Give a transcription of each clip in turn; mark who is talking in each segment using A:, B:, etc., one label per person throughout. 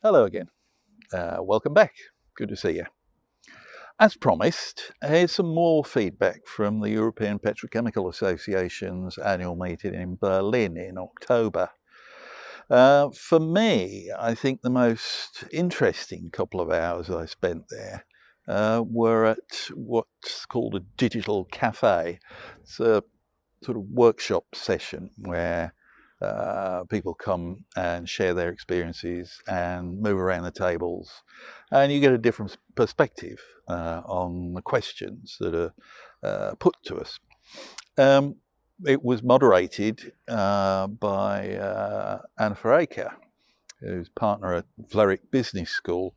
A: Hello again. Welcome back. Good to see you. As promised, here's some more feedback from the European Petrochemical Association's annual meeting in Berlin in October. For me, I think the most interesting couple of hours I spent there were at what's called a digital cafe. It's a sort of workshop session where people come and share their experiences and move around the tables, and you get a different perspective on the questions that are put to us. It was moderated by Anna Faraka, who's partner at Vlerick Business School,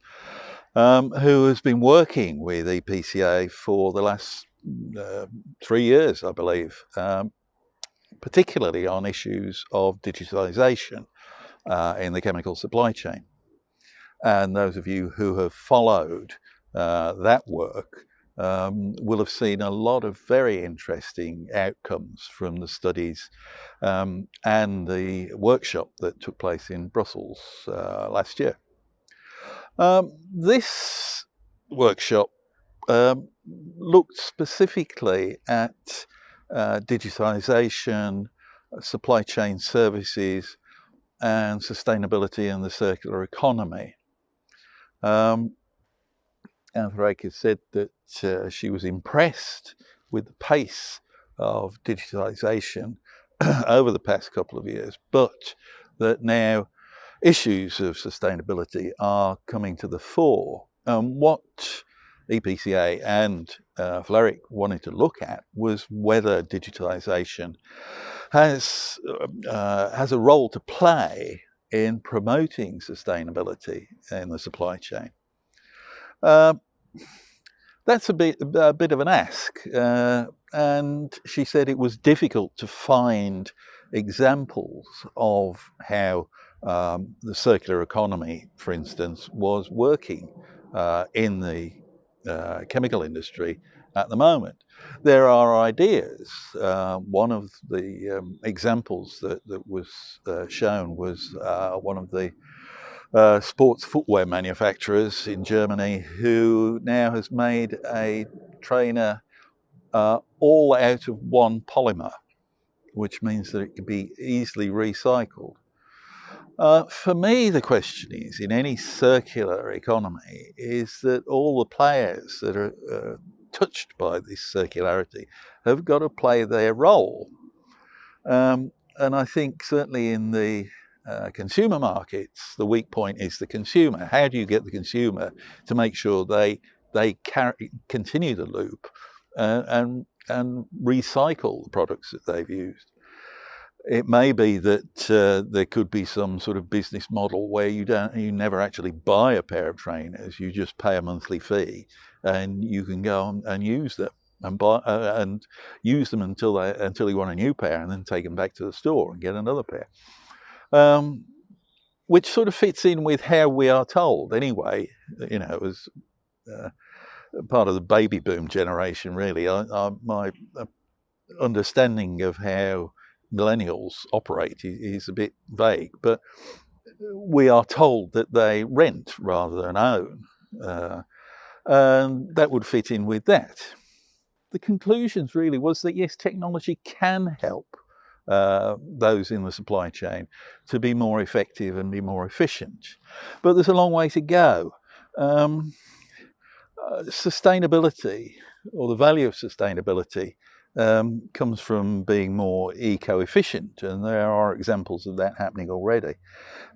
A: who has been working with EPCA for the last 3 years, I believe, particularly on issues of digitisation in the chemical supply chain. And those of you who have followed that work will have seen a lot of very interesting outcomes from the studies and the workshop that took place in Brussels last year. This workshop looked specifically at digitisation, supply chain services, and sustainability and the circular economy. Anne Verreke said that she was impressed with the pace of digitisation over the past couple of years, but that now issues of sustainability are coming to the fore. What EPCA and Vlerick wanted to look at was whether digitisation has a role to play in promoting sustainability in the supply chain. That's a bit of an ask, and she said it was difficult to find examples of how the circular economy, for instance, was working in the chemical industry at the moment. There are ideas. One of the examples that was shown was one of the sports footwear manufacturers in Germany, who now has made a trainer all out of one polymer, which means that it can be easily recycled. For me, the question is, in any circular economy, is that all the players that are touched by this circularity have got to play their role. And I think certainly in the consumer markets, the weak point is the consumer. How do you get the consumer to make sure they continue the loop and recycle the products that they've used? It may be that there could be some sort of business model where you never actually buy a pair of trainers. You just pay a monthly fee, and you can go and use them and buy and use them until you want a new pair, and then take them back to the store and get another pair. Which sort of fits in with how we are told, anyway. You know, as part of the baby boom generation, really. My understanding of how millennials operate is a bit vague, but we are told that they rent rather than own, and that would fit in with that. The conclusions really was that yes, technology can help those in the supply chain to be more effective and be more efficient, but there's a long way to go. Sustainability, or the value of sustainability, comes from being more eco-efficient, and there are examples of that happening already,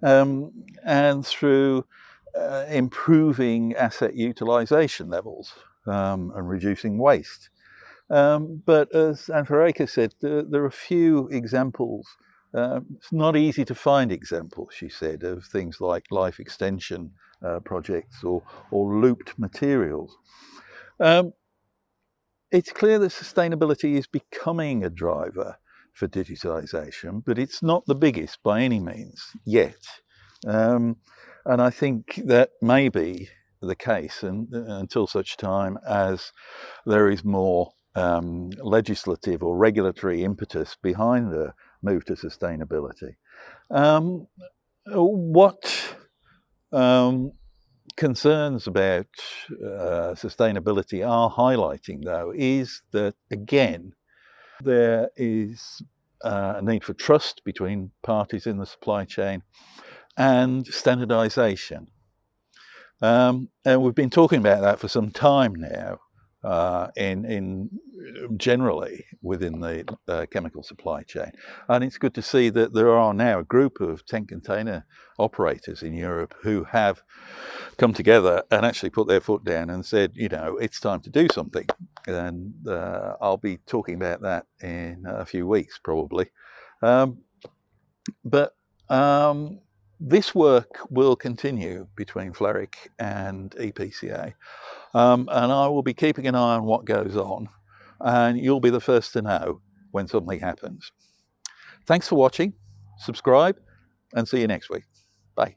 A: and through improving asset utilization levels and reducing waste. But as Anne Faraka said, there are a few examples. It's not easy to find examples, she said, of things like life extension projects or looped materials. It's clear that sustainability is becoming a driver for digitisation, but it's not the biggest by any means yet. And I think that may be the case until such time as there is more legislative or regulatory impetus behind the move to sustainability. What concerns about sustainability are highlighting, though, is that, again, there is a need for trust between parties in the supply chain and standardization. And we've been talking about that for some time now, in generally within the chemical supply chain. And it's good to see that there are now a group of tank container operators in Europe who have come together and actually put their foot down and said, you know, it's time to do something. And I'll be talking about that in a few weeks, probably. This work will continue between Fleric and EPCA, and I will be keeping an eye on what goes on, and you'll be the first to know when something happens. Thanks for watching, subscribe, and see you next week. Bye.